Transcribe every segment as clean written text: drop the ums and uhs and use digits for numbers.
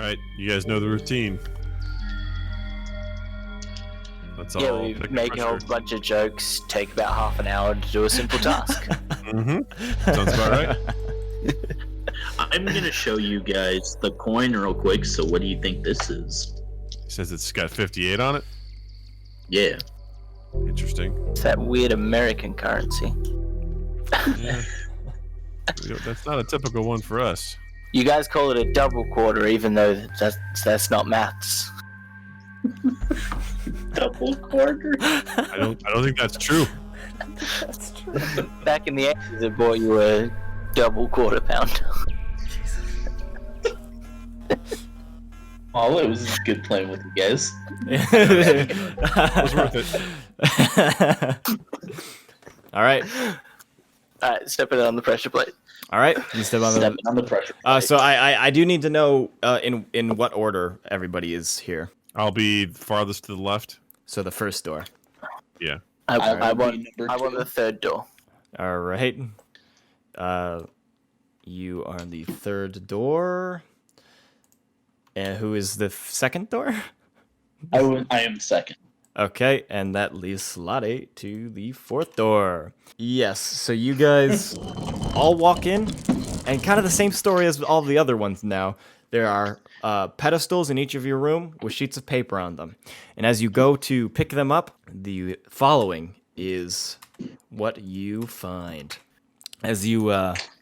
right, you guys know the routine. That's all. Yeah, we make a whole bunch of jokes, take about half an hour to do a simple task. Sounds about right. I'm gonna show you guys the coin real quick. So, what do you think this is? He says it's got 58 on it. Yeah. Interesting. It's that weird American currency. Yeah. That's not a typical one for us. You guys call it a double quarter, even though that's not maths. Double quarter. I don't think that's true. That's true. Back in the 80s, it bought you a double quarter pounder. Oh, it was good playing with you guys. It was worth it. All right. Alright, step it on the pressure plate. All right. You step on Stepping on the pressure. So I do need to know in what order everybody is here. I'll be farthest to the left. So the first door. Yeah. I want number the third door. All right. You are the third door. And who is the second door? I am second. Okay, and that leaves Slade to the fourth door. Yes, so you guys all walk in, and kind of the same story as all the other ones now. There are pedestals in each of your room with sheets of paper on them. And as you go to pick them up, the following is what you find. As you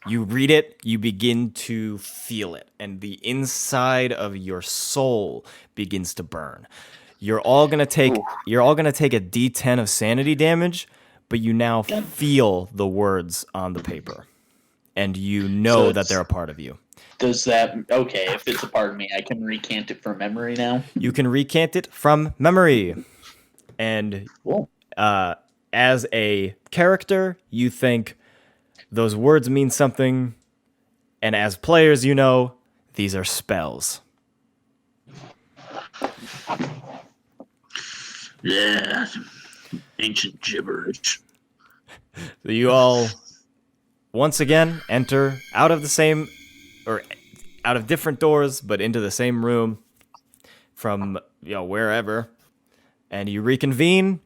read it, you begin to feel it, and the inside of your soul begins to burn. You're all gonna take a D10 of sanity damage, but you now feel the words on the paper, and you know So that they're a part of you. Does that if it's a part of me, I can recant it from memory now? You can recant it from memory, and Cool. as a character, you think those words mean something, and as players, you know these are spells. Yeah. Ancient gibberish. So you all once again enter out of different doors, but into the same room from wherever, and you reconvene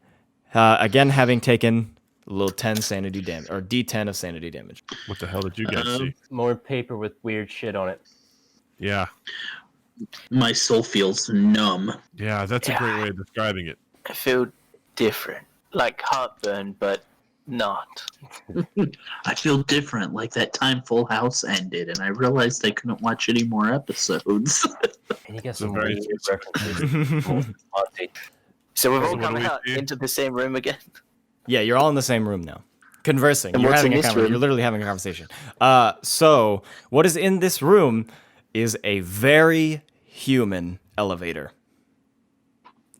again, having taken a little 10 sanity damage or D10 of sanity damage. What the hell did you guys see? More paper with weird shit on it. Yeah. My soul feels numb. Yeah, that's a great way of describing it. I feel different. Like heartburn, but not. I feel different, like that time Full House ended, and I realized I couldn't watch any more episodes. And you got So some very weird references. So we've all What come do we out see? into the same room again. Yeah, you're all in the same room now, conversing. And You're what's having in a this conversation. room? You're literally having a conversation. So what is in this room is a very human elevator,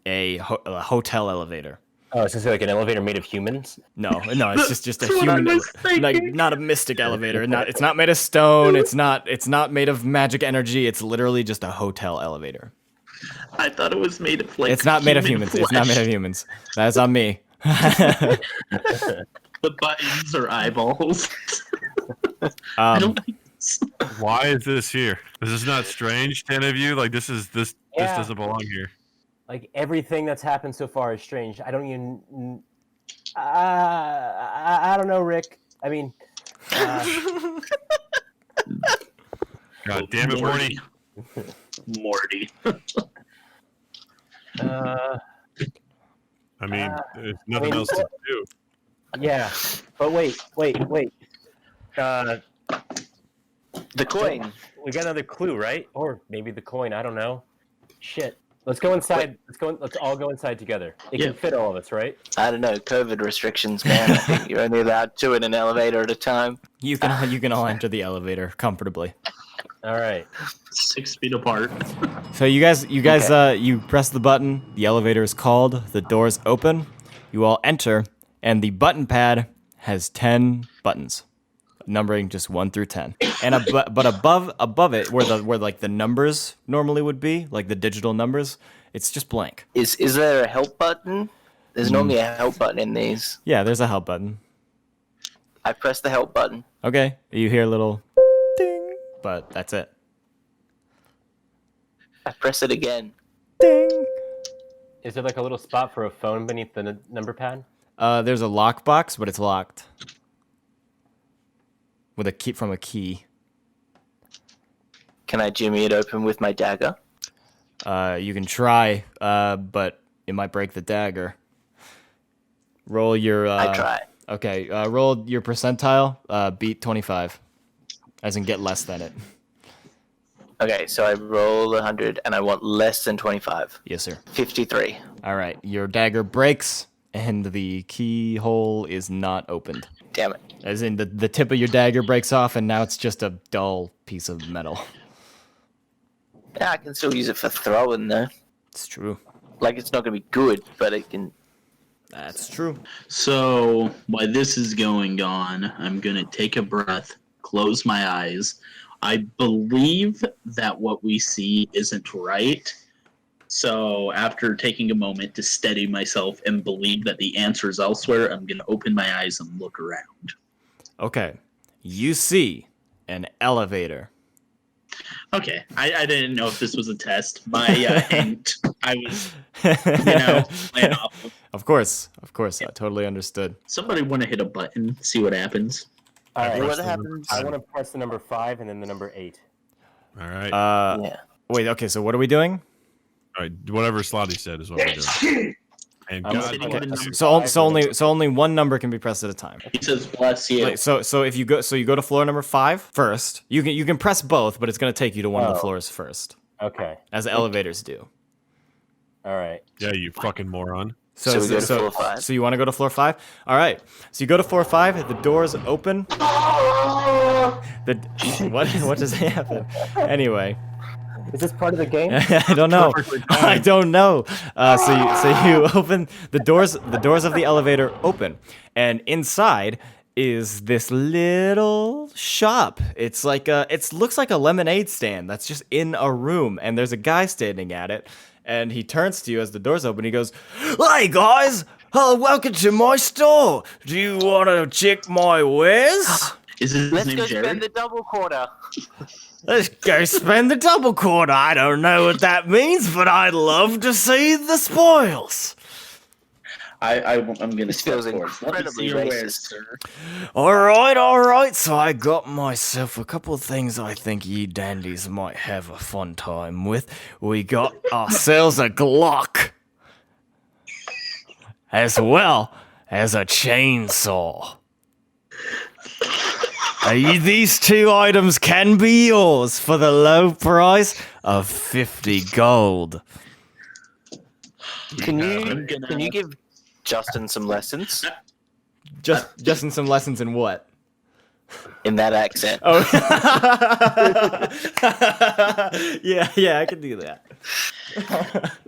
a hotel elevator. Oh, it's just like an elevator made of humans? No, it's just a That's what I human, was thinking. like not a mystic elevator. It's not made of stone. It's not made of magic energy. It's literally just a hotel elevator. I thought it was made of like. It's not made of human humans. It's not made of flesh. humans. That's on me. The buttons are eyeballs. I don't like this. Why is this here? Is this not strange to any of you? Like this Yeah. doesn't belong here. Like, everything that's happened so far is strange. I don't even... I don't know, Rick. I mean... God damn it, Morty. Morty. I mean, there's nothing mean, else to do. Yeah. But wait. The coin. We got another clue, right? Or maybe the coin. I don't know. Shit. Let's go inside. Let's all go inside together. It Yeah. can fit all of us, right? I don't know. COVID restrictions, man. I think you're only allowed two in an elevator at a time. You can all enter the elevator comfortably. All right. 6 feet apart. So you guys, you press the button. The elevator is called. The doors open. You all enter, and the button pad has 10 buttons, numbering just 1 through 10. And but above it, where like the numbers normally would be, like the digital numbers, it's just blank. Is there a help button? There's normally a help button in these. Yeah, there's a help button. I press the help button. Okay, you hear a little ding, but that's it. I press it again. Ding. Is there like a little spot for a phone beneath the number pad? There's a lockbox, but it's locked with a key from a key. Can I jimmy it open with my dagger? You can try, but it might break the dagger. Roll your. I try. Okay, roll your percentile. Beat 25, as in get less than it. Okay, so I roll 100 and I want less than 25. Yes, sir. 53. All right, your dagger breaks, and the keyhole is not opened. Damn it. As in, the tip of your dagger breaks off, and now it's just a dull piece of metal. Yeah, I can still use it for throwing though. It's true. Like, it's not going to be good, but it can... That's true. So while this is going on, I'm going to take a breath, close my eyes. I believe that what we see isn't right. So after taking a moment to steady myself and believe that the answer is elsewhere, I'm going to open my eyes and look around. Okay. You see an elevator. Okay, I didn't know if this was a test. My hint, I was, playing off of. Of course. I totally understood. Somebody want to hit a button, see what happens? All right. What happens? I want to press the number 5 and then the number 8. All right. Yeah. Wait, okay, so what are we doing? All right. Whatever Slotty said is what we're doing. And I'm God, sitting in the number So five. only one number can be pressed at a time. He says, bless you. Like, so if you go to floor number 5 first. You can press both, but it's gonna take you to one of the floors first, Okay. as the elevators do. All right. yeah, you fucking moron. So we go to floor 5? So you want to go to floor 5? All right. So you go to floor 5. The doors open. What just happened? Anyway, Is this part of the game? I don't know. I don't know. So you open the doors. The doors of the elevator open, and inside is this little shop. It's like it looks like a lemonade stand that's just in a room, and there's a guy standing at it. And he turns to you as the doors open. He goes, "Hey guys, welcome to my store. Do you want to check my wares? Is his Let's name go Jared? spend the double quarter. Let's go spend the double quarter. I don't know what that means, but I'd love to see the spoils." I'm going to This step feels forward. Let me see incredibly your wares, racist. sir. All right. So I got myself a couple of things I think ye dandies might have a fun time with. We got ourselves a Glock, as well as a chainsaw. These two items can be yours for the low price of 50 gold. Can I'm gonna- you give Justin some lessons Just in some lessons in what? in that accent? Oh, yeah, I can do that.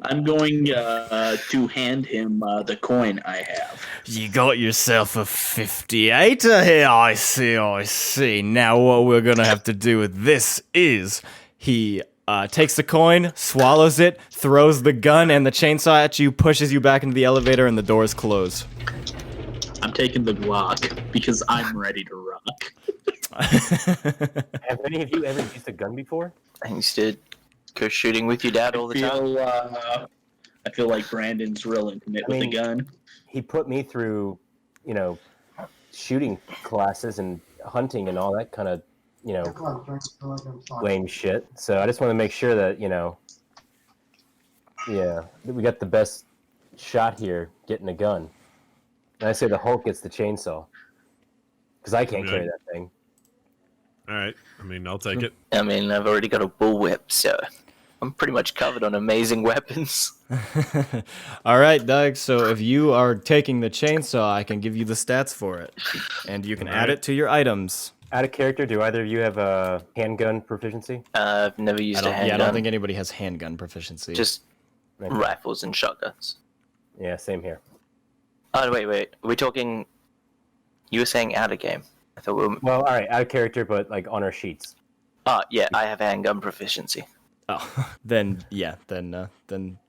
I'm going to hand him the coin I have. You got yourself a 58er here, I see. Now what we're gonna have to do with this is he takes the coin, swallows it, throws the gun and the chainsaw at you, pushes you back into the elevator, and the doors close. I'm taking the Glock because I'm ready to rock. Have any of you ever used a gun before? I used to go shooting with your dad all the time. I feel like Brandon's real intimate with the gun. He put me through, shooting classes and hunting and all that kind of, lame shit. So I just want to make sure that, that we got the best shot here getting a gun. And I say the Hulk gets the chainsaw. Because I can't carry that thing. All right. I mean, I'll take it. I mean, I've already got a bullwhip, so I'm pretty much covered on amazing weapons. All right, Doug. So if you are taking the chainsaw, I can give you the stats for it, and you can add it to your items. Out of character, do either of you have a handgun proficiency? I've never used a handgun. I don't think anybody has handgun proficiency. Just rifles and shotguns. Yeah, same here. Oh, wait. Are we talking... You were saying out of game. I thought we were... Well, all right, out of character, but like on our sheets. Oh, yeah, I have handgun proficiency. Oh, then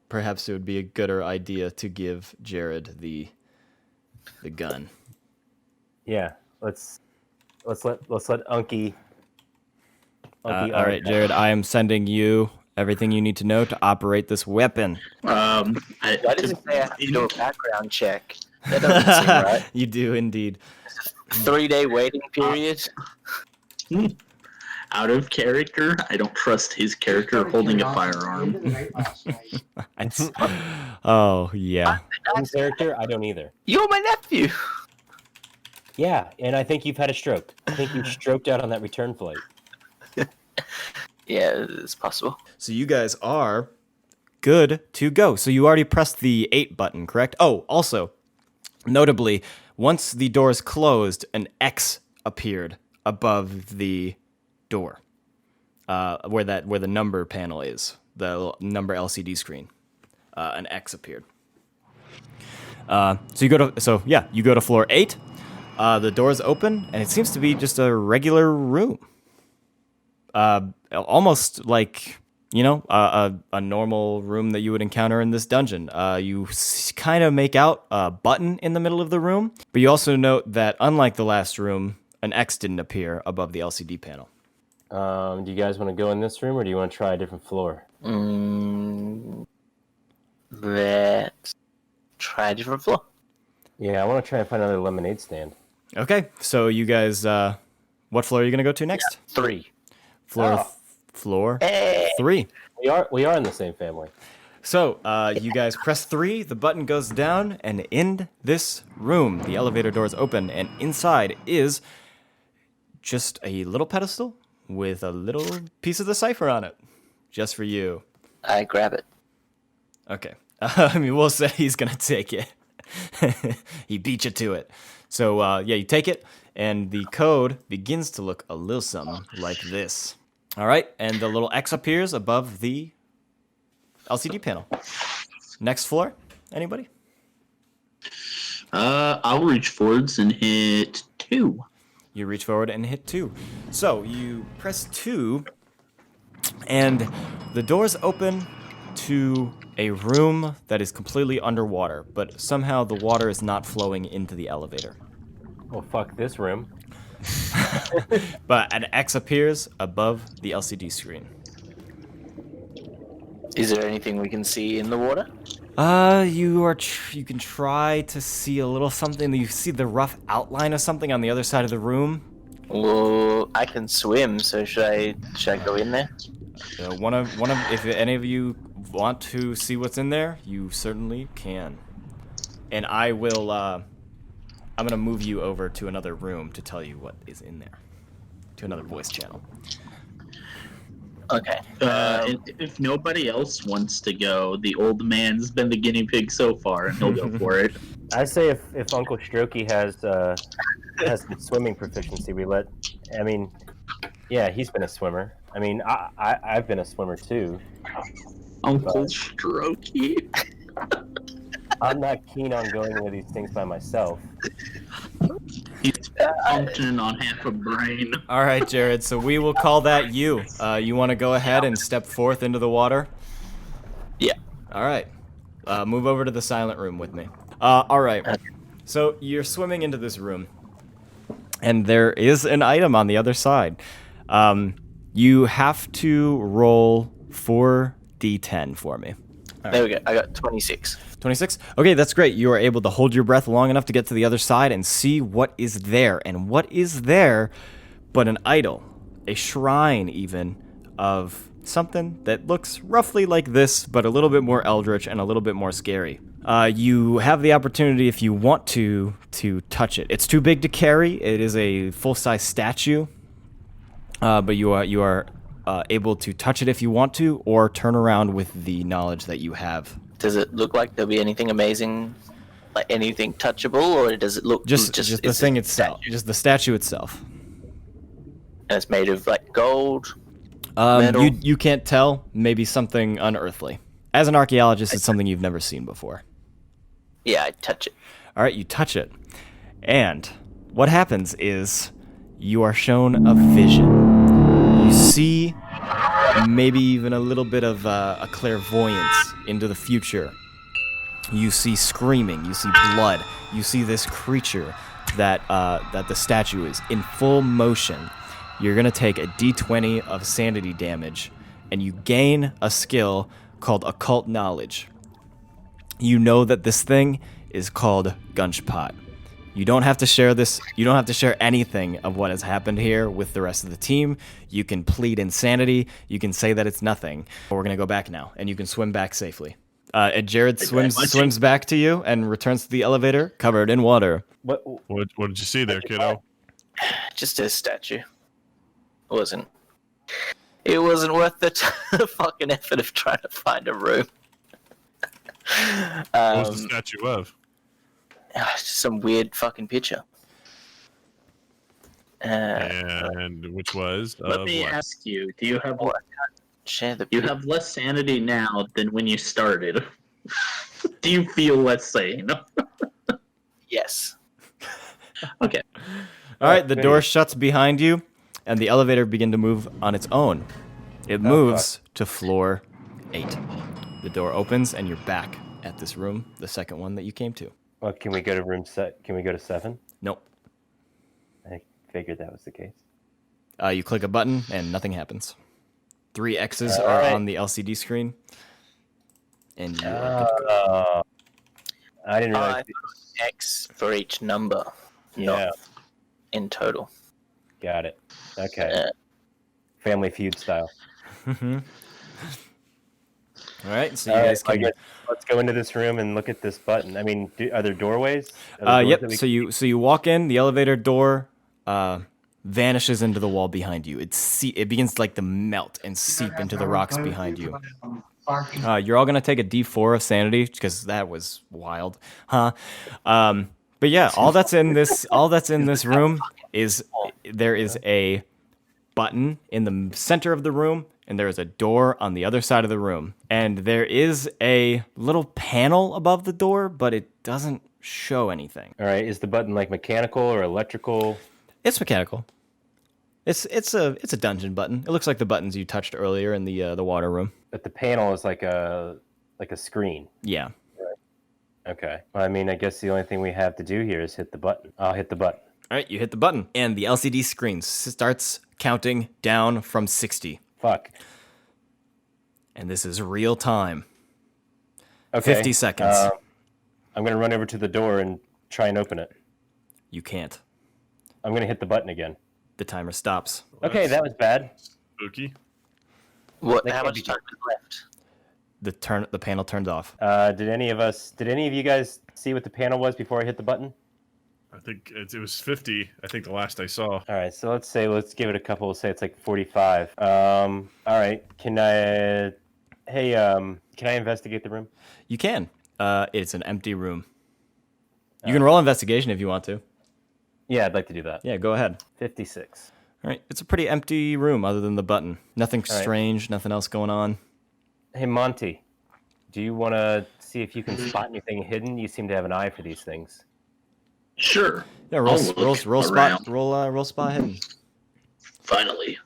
perhaps it would be a gooder idea to give Jared the gun. Yeah, let's let Unky. All right, Jared, I am sending you everything you need to know to operate this weapon. Why does it say I have to do a background check? That doesn't seem right. You do indeed. 3-day waiting period. Out of character, I don't trust his character holding a firearm. Oh, yeah. In character, I don't either. You're my nephew. Yeah, and I think you've had a stroke. I think you stroked out on that return flight. Yeah, it's possible. So you guys are good to go. So you already pressed the 8 button, correct? Oh, also, notably, once the doors closed, an X appeared above the door, where the number panel is, the number LCD screen. An X appeared. So you go to floor 8. The doors open, and it seems to be just a regular room. Almost like, a normal room that you would encounter in this dungeon. You kind of make out a button in the middle of the room, but you also note that, unlike the last room, an X didn't appear above the LCD panel. Do you guys want to go in this room, or do you want to try a different floor? Let's try a different floor. Yeah, I want to try and find another lemonade stand. Okay, so you guys, what floor are you going to go to next? 3. Floor 3. We are in the same family. So, you guys press 3, the button goes down, and in this room, the elevator doors open, and inside is just a little pedestal with a little piece of the cipher on it. Just for you. I grab it. Okay. We'll say he's going to take it. He beat you to it. So, you take it, and the code begins to look a little something like this. All right, and the little X appears above the LCD panel. Next floor, anybody? I'll reach forwards and hit 2. You reach forward and hit 2. So you press 2, and the doors open to a room that is completely underwater, but somehow the water is not flowing into the elevator. Well, fuck this room. But an X appears above the LCD screen. Is there anything we can see in the water? You can try to see a little something. You see the rough outline of something on the other side of the room. Well, I can swim, so should I go in there? If any of you want to see what's in there, you certainly can. And I will. I'm gonna move you over to another room to tell you what is in there, to another voice channel. Okay. If nobody else wants to go, the old man's been the guinea pig so far, and he'll go for it. I say if Uncle Strokey has some swimming proficiency, he's been a swimmer. I mean, I've been a swimmer too. Uncle Strokey. I'm not keen on going into these things by myself. He's functioning on half a brain. All right, Jared. So we will call that you. You want to go ahead and step forth into the water? Yeah. All right. Move over to the silent room with me. All right. So you're swimming into this room, and there is an item on the other side. You have to roll 4d10 for me. Right. There we go. I got 26. 26? Okay, that's great. You are able to hold your breath long enough to get to the other side and see what is there. And what is there but an idol, a shrine even, of something that looks roughly like this, but a little bit more eldritch and a little bit more scary. You have the opportunity, if you want to touch it. It's too big to carry. It is a full-size statue, but you are able to touch it if you want to, or turn around with the knowledge that you have. Does it look like there'll be anything amazing, like anything touchable, or does it look just the thing itself, just the statue itself? And it's made of like gold. Metal? You can't tell. Maybe something unearthly. As an archaeologist, it's something you've never seen before. Yeah, I touch it. All right, you touch it, and what happens is you are shown a vision. You see maybe even a little bit of a clairvoyance into the future. You see screaming, you see blood, you see this creature that the statue is in full motion. You're going to take a d20 of sanity damage and you gain a skill called Occult Knowledge. You know that this thing is called Guncheon. You don't have to share this. You don't have to share anything of what has happened here with the rest of the team. You can plead insanity. You can say that it's nothing. We're gonna go back now, and you can swim back safely. And Jared swims back to you and returns to the elevator, covered in water. What did you see there, kiddo? Just a statue. It wasn't worth the fucking effort of trying to find a room. What was the statue of? It's just some weird fucking picture. And which was? Let me ask you: do you have Share the you picture. have less sanity now than when you started? Do you feel less sane? Yes. Okay. All right, the door shuts behind you, and the elevator begins to move on its own. It moves to floor 8. The door opens, and you're back at this room, the second one that you came to. Well, can we go to room set? Can we go to 7? Nope. I figured that was the case. You click a button, and nothing happens. 3 X's All are right. on the LCD screen, and you are good to go. I didn't I realize. thought it was X for each number, Yeah, not in total. got it. Okay. Family Feud style. Mhm. All right, so you All right, guys I can. guess let's go into this room and look at this button. I mean, are there doorways? Are there doors Yep. that we So you walk in. The elevator door vanishes into the wall behind you. It begins to like to melt and seep into the rocks behind you. You're all gonna take a D4 of sanity because that was wild, huh? But yeah, all that's in this room is there is a button in the center of the room, and there is a door on the other side of the room, and there is a little panel above the door, but it doesn't show anything. All right, is the button like mechanical or electrical? It's mechanical. It's a dungeon button. It looks like the buttons you touched earlier in the water room. But the panel is like a screen. Yeah. Okay. Well, I mean, I guess the only thing we have to do here is hit the button. I'll hit the button. All right, you hit the button, and the LCD screen starts counting down from 60. Fuck. And this is real time. Okay. 50 seconds. I'm gonna run over to the door and try and open it. You can't. I'm gonna hit the button again. The timer stops. Okay, that was bad. Spooky. What? That How can't much be time is left? The panel turned off. Did any of you guys see what the panel was before I hit the button? I think it was 50. I think the last I saw. All right, so let's give it a couple. Say it's like 45. All right, can I investigate the room? You can. It's an empty room. You can roll investigation if you want to. Yeah, I'd like to do that. Yeah, go ahead. 56. All right, it's a pretty empty room other than the button. Nothing All right. strange, nothing else going on. Hey, Monty, do you want to see if you can spot anything hidden? You seem to have an eye for these things. Sure. Yeah, roll spot hidden. Finally.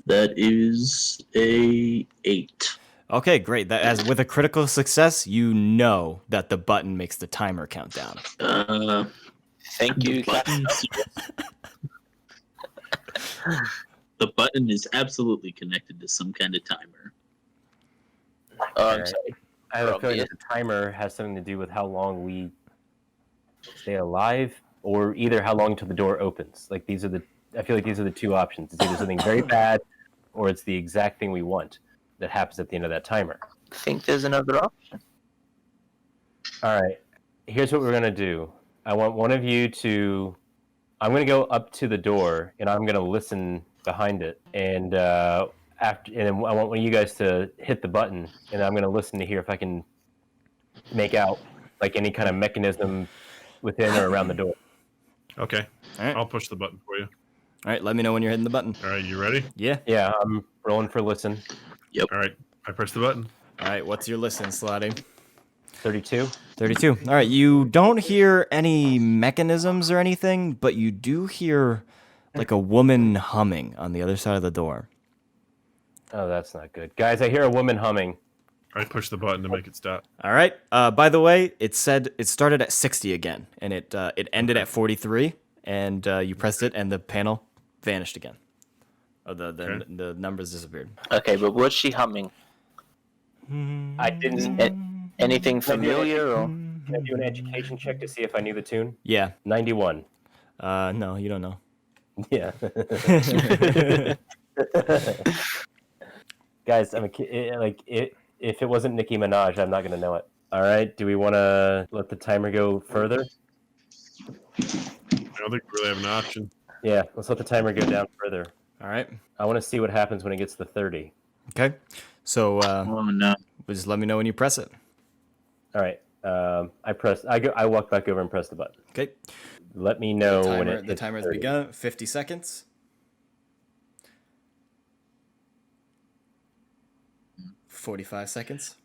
That is a 8. Okay, great. That as with a critical success, you know that the button makes the timer count down. Thank you, Captain. The button is absolutely connected to some kind of timer. Oh, I'm Alright. sorry. I have a feeling Yeah. that the timer has something to do with how long we stay alive, or either how long till the door opens. Like I feel like these are the two options. It's either something very bad, or it's the exact thing we want that happens at the end of that timer. I think there's another option. All right, here's what we're gonna do. I want one of you to. I'm gonna go up to the door, and I'm gonna listen behind it, and then I want one of you guys to hit the button, and I'm gonna listen to hear if I can make out like any kind of mechanism within or around the door. Okay. All right. I'll push the button for you. All right, let me know when you're hitting the button. All right, you ready? Yeah. Yeah, I'm rolling for listen. All right. I press the button. All right, what's your listen, Slotty? 32. 32. All right, you don't hear any mechanisms or anything, but you do hear like a woman humming on the other side of the door. Oh, that's not good, guys. I hear a woman humming. I push the button to make it stop. All right. By the way, it said it started at 60 again, and it ended at 43, and you pressed it, and the panel vanished again. Oh, the numbers disappeared. Okay, but was she humming? I didn't. Anything familiar or? Can I do an education check to see if I knew the tune? Yeah. 91. No, you don't know. Yeah. Guys, if it wasn't Nicki Minaj, I'm not gonna know it. All right. Do we want to let the timer go further? I don't think we really have an option. Yeah, let's let the timer go down further. All right. I want to see what happens when it gets to 30. Okay. So Oh no. just let me know when you press it. All right. I walk back over and press the button. Okay. Let me know when The timer has 30. begun. 50 seconds. 45 seconds.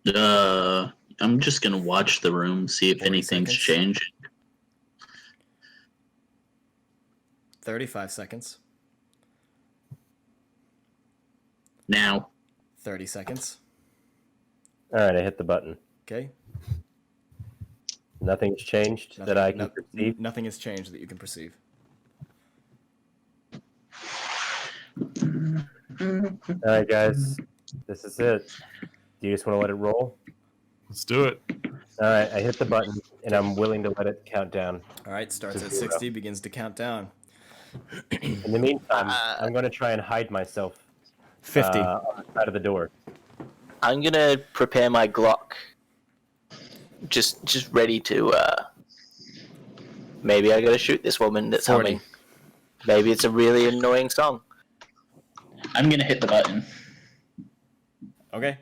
I'm just gonna watch the room, see if 40 anything's seconds. changing. 35 seconds. Now. 30 seconds. All right, I hit the button. Okay. Nothing's changed that I can perceive. Nothing has changed that you can perceive. All right, guys, this is it. Do you just want to let it roll? Let's do it. All right, I hit the button, and I'm willing to let it count down. All right, starts To at 0. 60, begins to count down. In the meantime, I'm going to try and hide myself 50. on the side of the door. I'm gonna prepare my Glock. Just ready to. Maybe I gotta shoot this woman that's 40. humming. Maybe it's a really annoying song. I'm gonna hit the button. Okay.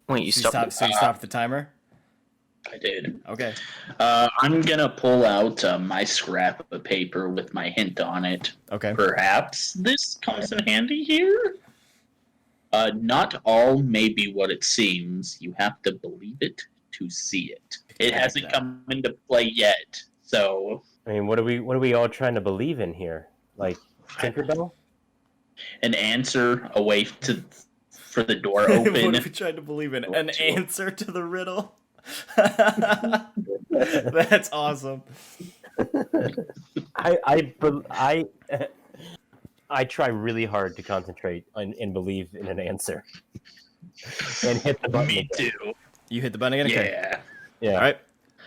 Wait, you So stopped. you stopped the timer? I did. Okay. I'm gonna pull out my scrap of paper with my hint on it. Okay. Perhaps this comes in handy here? Not all may be what it seems. You have to believe it to see it. It hasn't come into play yet, so... I mean, what are we all trying to believe in here? Like Tinkerbell? An answer away for the door What open. if we tried to believe in an answer to the riddle? That's awesome. I try really hard to concentrate and believe in an answer. And hit the button. Me again. too. You hit the button again? Okay. Yeah. Yeah. All right.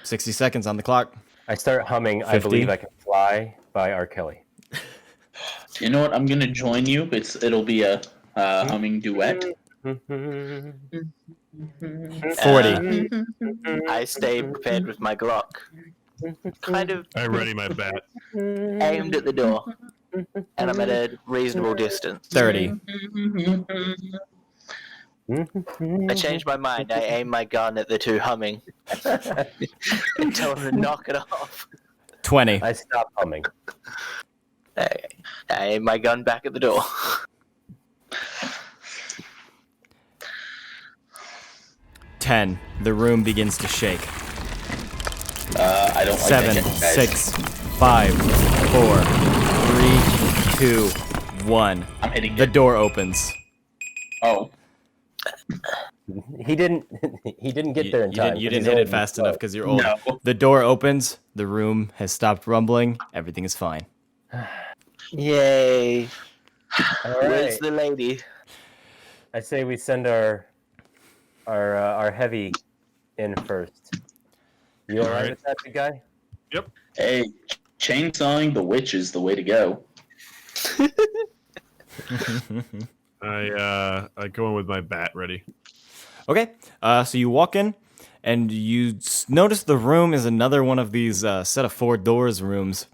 60 seconds on the clock. I start humming 50. I Believe I Can Fly by R. Kelly. You know what? I'm gonna join you. It'll be a humming duet. 40. I stay prepared with my Glock, kind of I ready my bat. aimed at the door, and I'm at a reasonable distance. 30. I changed my mind. I aim my gun at the two humming and tell them to knock it off. 20. I stop humming. I aim my gun back at the door. 10. The room begins to shake. I don't like 7, that, guys. 6, 5, 4, 3, 2, 1. I'm hitting The it. door opens. Oh. He didn't get there in time. You 'cause didn't he's hit old it fast and enough slow. because you're old. No. The door opens. The room has stopped rumbling. Everything is fine. Yay! All Where's right. the lady? I say we send our heavy in first. You all right Alright. with that, big guy? Hey, chainsawing the witch is the way to go. I go in with my bat ready. Okay, so you walk in, and you notice the room is another one of these set of 4 doors rooms,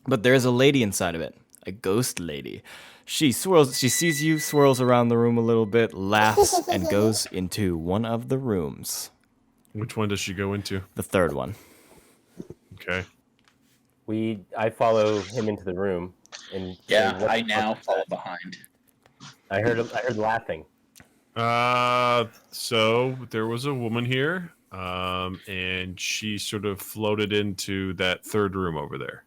but there is a lady inside of it, a ghost lady. She sees you, swirls around the room a little bit, laughs, and goes into one of the rooms, Which one does she go into? the third one. Okay. I follow him into the room, and say, Yeah, "What I the now fuck is fall that?" behind. I heard laughing. So there was a woman here, and she sort of floated into that third room over there.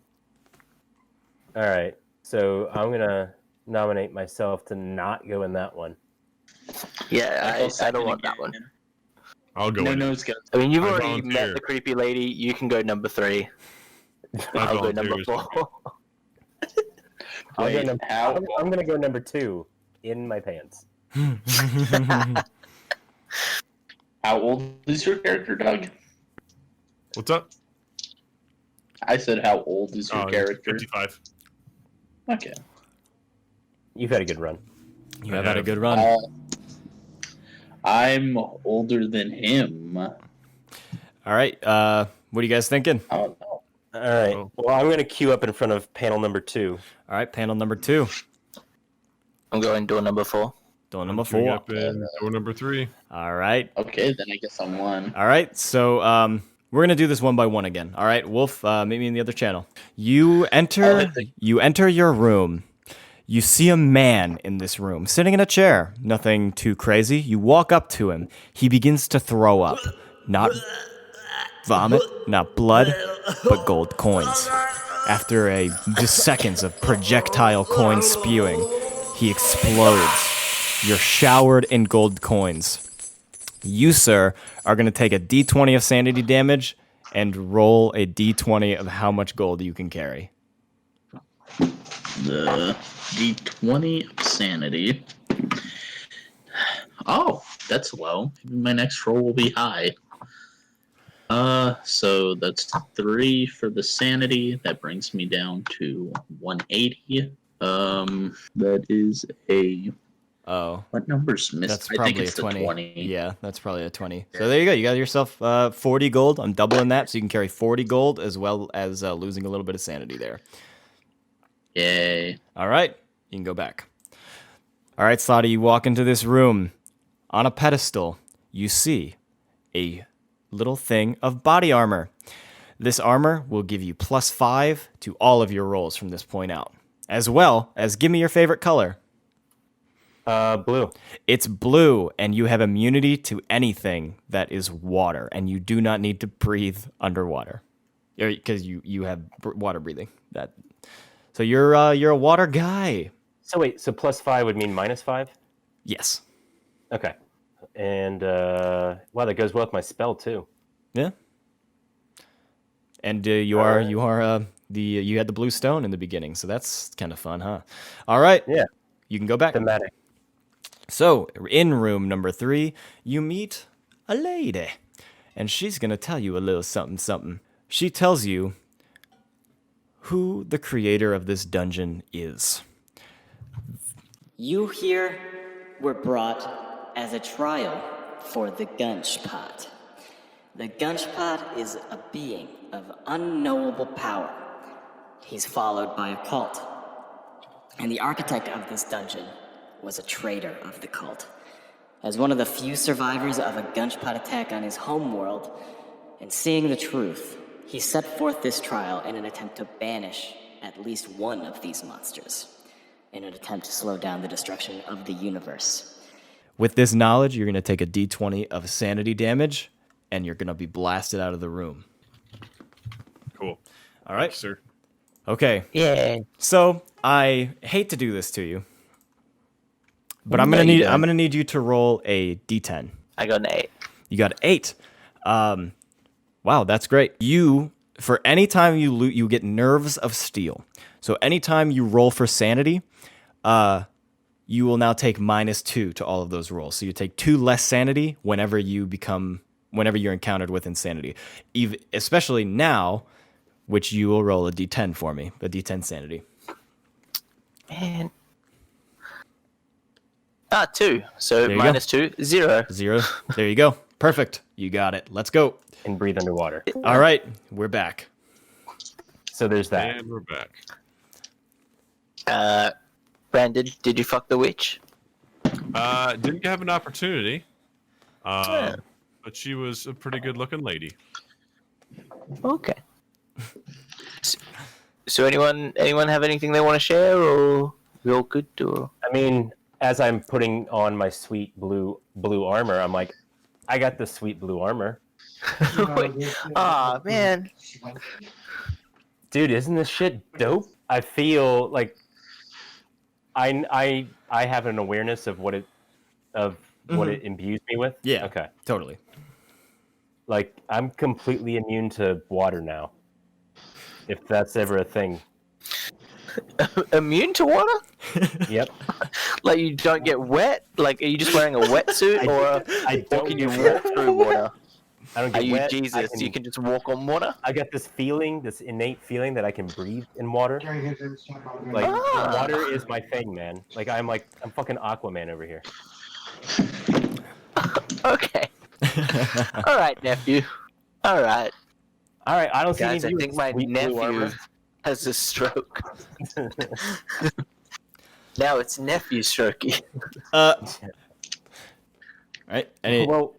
All right, so I'm gonna nominate myself to not go in that one. Yeah, I don't want that one. I'll go No, in. no, it's good. I mean, you've I already volunteer. met the creepy lady. You can go number 3. I I'll go number volunteer as 4. I'll go Wait, number, how? I'm gonna go number 2 in my pants. How old is your character, Doug? What's up? I said, how old is your character? 55. Okay. You've had a good run. You have had a good run. I'm older than him. All right. What are you guys thinking? I don't know. All right. Oh. Well, I'm gonna queue up in front of panel number 2. All right. Panel number 2. I'm going door number 4. Door number Queuing 4. Up in door number 3. All right. Okay, then I guess I'm one. All right. So we're gonna do this one by one again. All right, Wolf. Meet me in the other channel. You enter. You enter your room. You see a man in this room, sitting in a chair. Nothing too crazy. You walk up to him. He begins to throw up. Not vomit, not blood, but gold coins. After just seconds of projectile coin spewing, he explodes. You're showered in gold coins. You, sir, are going to take a d20 of sanity damage and roll a d20 of how much gold you can carry. The D20 of sanity. Oh, that's low. Maybe my next roll will be high. So that's 3 for the sanity. That brings me down to 180. That is a... Oh, What number's missing? that's I think probably a it's the 20. 20. Yeah, that's probably a 20. So there you go. You got yourself 40 gold. I'm doubling that, so you can carry 40 gold as well as losing a little bit of sanity there. Yay. All right, you can go back. All right, Slotty, you walk into this room. On a pedestal, you see a little thing of body armor. This armor will give you +5 to all of your rolls from this point out, as well as give me your favorite color. Blue. It's blue, and you have immunity to anything that is water, and you do not need to breathe underwater, because you have water breathing. So you're a water guy. So wait, so +5 would mean -5? Yes. Okay. And wow, that goes well with my spell too. Yeah. And you had the blue stone in the beginning, so that's kind of fun, huh? All right. Yeah. You can go back. Thematic. So, in room number 3, you meet a lady, and she's going to tell you a little something. She tells you who the creator of this dungeon is. You here were brought as a trial for the Guncheon. The Guncheon is a being of unknowable power. He's followed by a cult, and the architect of this dungeon was a traitor of the cult. As one of the few survivors of a Guncheon attack on his homeworld, and seeing the truth, he set forth this trial in an attempt to banish at least one of these monsters, in an attempt to slow down the destruction of the universe. With this knowledge, you're going to take a d20 of sanity damage, and you're going to be blasted out of the room. Cool. All right? Thanks, sir. Okay. Yeah. So, I hate to do this to you, but I'm going to need you to roll a d10. I got an 8. You got 8. Wow, that's great. For any time you loot, you get nerves of steel. So anytime you roll for sanity, you will now take -2 to all of those rolls. So you take 2 less sanity whenever you're encountered with insanity. Especially now, which you will roll a d10 for me, a d10 sanity. Man. 2. So There you -2, 0. 0. There you go. Perfect. You got it. Let's go. And breathe underwater. All right, we're back. So there's that. And we're back. Brandon, did you fuck the witch? Didn't have an opportunity, Yeah. but she was a pretty good-looking lady. Okay. So anyone have anything they want to share, or we all good? Or I mean, as I'm putting on my sweet blue armor, I'm like, I got the sweet blue armor. man, Dude, isn't this shit dope? I feel like I have an awareness of what it imbues me with. Yeah. Okay. Totally. Like I'm completely immune to water now. If that's ever a thing. Immune to water? Yep. Like you don't get wet? Like are you just wearing a wetsuit, or can you walk through water? I don't Are get you wet. Jesus? You can just walk on water? I got this feeling, this innate feeling that I can breathe in water. Like Ah. water is my thing, man. I'm fucking Aquaman over here. Okay. All right, nephew. All right, All right, I don't see any guys. of I you think with my sweet blue nephew armor. has a stroke. Now it's nephew strokey. Right. Well,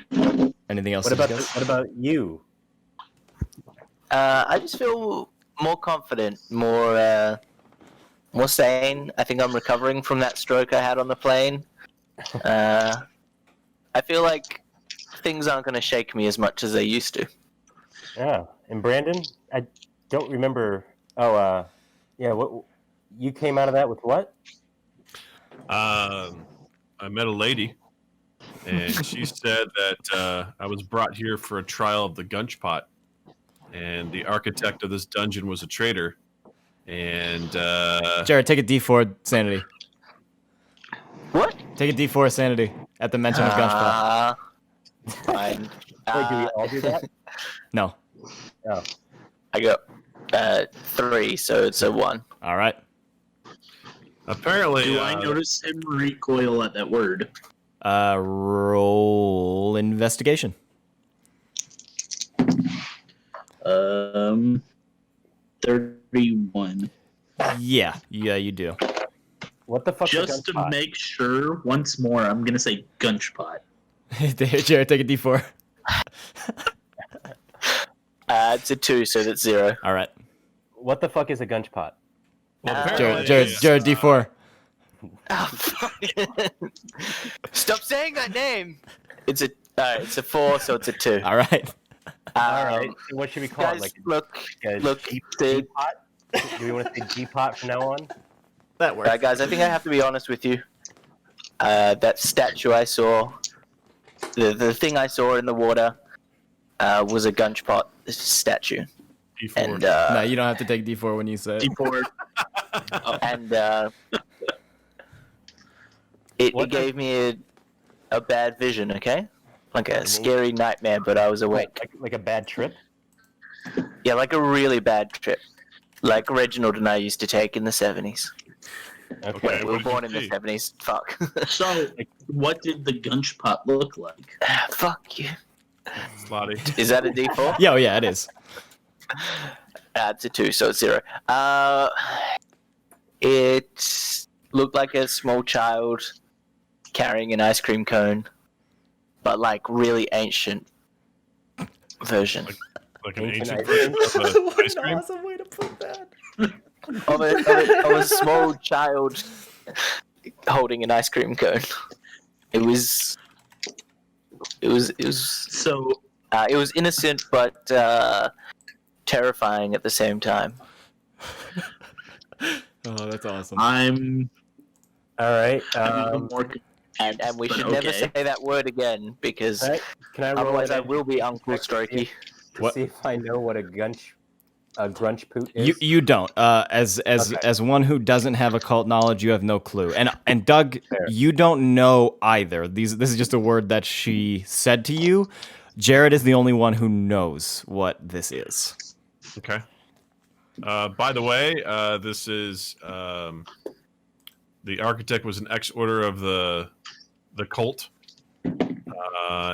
Anything else? what about you? I just feel more confident, more sane. I think I'm recovering from that stroke I had on the plane. I feel like things aren't going to shake me as much as they used to. Yeah, and Brandon, I don't remember. Oh, yeah. What you came out of that with? What? I met a lady, and she said that I was brought here for a trial of the Gunchpot, and the architect of this dungeon was a traitor. And Jared, take a D4 sanity. What? Take a D4 sanity at the mention of Gunchpot. Fine. Wait, do we all do that? No. Oh, I got 3, so it's a 1. All right. apparently, Do I notice him recoil at that word? Roll investigation. 31. Yeah, you do. what the fuck? Just to make sure, once more, I'm gonna say Gunchpot. Jared, take a D4. It's a 2, so that's 0. All right. What the fuck is a Gunchpot? apparently, Jared, D4. Oh, fuck. Stop saying that name. It's a 4, so it's a 2. All right. All right. So what should we call Guys, it? Like look, a the- G-pot? Do we want to say G-pot from now on? That works. guys, I think I have to be honest with you. That statue I saw, the thing I saw in the water, was a Gunchpot statue, D4. and No, you don't have to take D4 when you say it. D4. and it What the- gave me a bad vision. Okay, like a scary nightmare, but I was awake. Like a bad trip? Yeah, like a really bad trip, like Reginald and I used to take in the 70s. Okay. Okay. We were what did born you in the see? 70s. Fuck. So, what did the Gunchpot look like? Fuck you. Slotty. Is that a D4? Yeah, oh, yeah, it is. It's a 2, so it's 0. It looked like a small child carrying an ice cream cone, but like really ancient version Like an Ancient ancient ice version of ice cream. awesome way to put that. of a small child holding an ice cream cone. It was So, innocent but terrifying at the same time. Oh, that's awesome. I'm All right. even more And we but should never okay. say that word again, because all right. Can I roll otherwise I it will be Uncle Strokey. to What? see if I know what a grunch poot is? You don't. As Okay. one who doesn't have occult knowledge, you have no clue. And Doug, Fair. you don't know either. This is just a word that she said to you. Jared is the only one who knows what this is. Okay. By the way, this is the architect was an ex-order of the cult,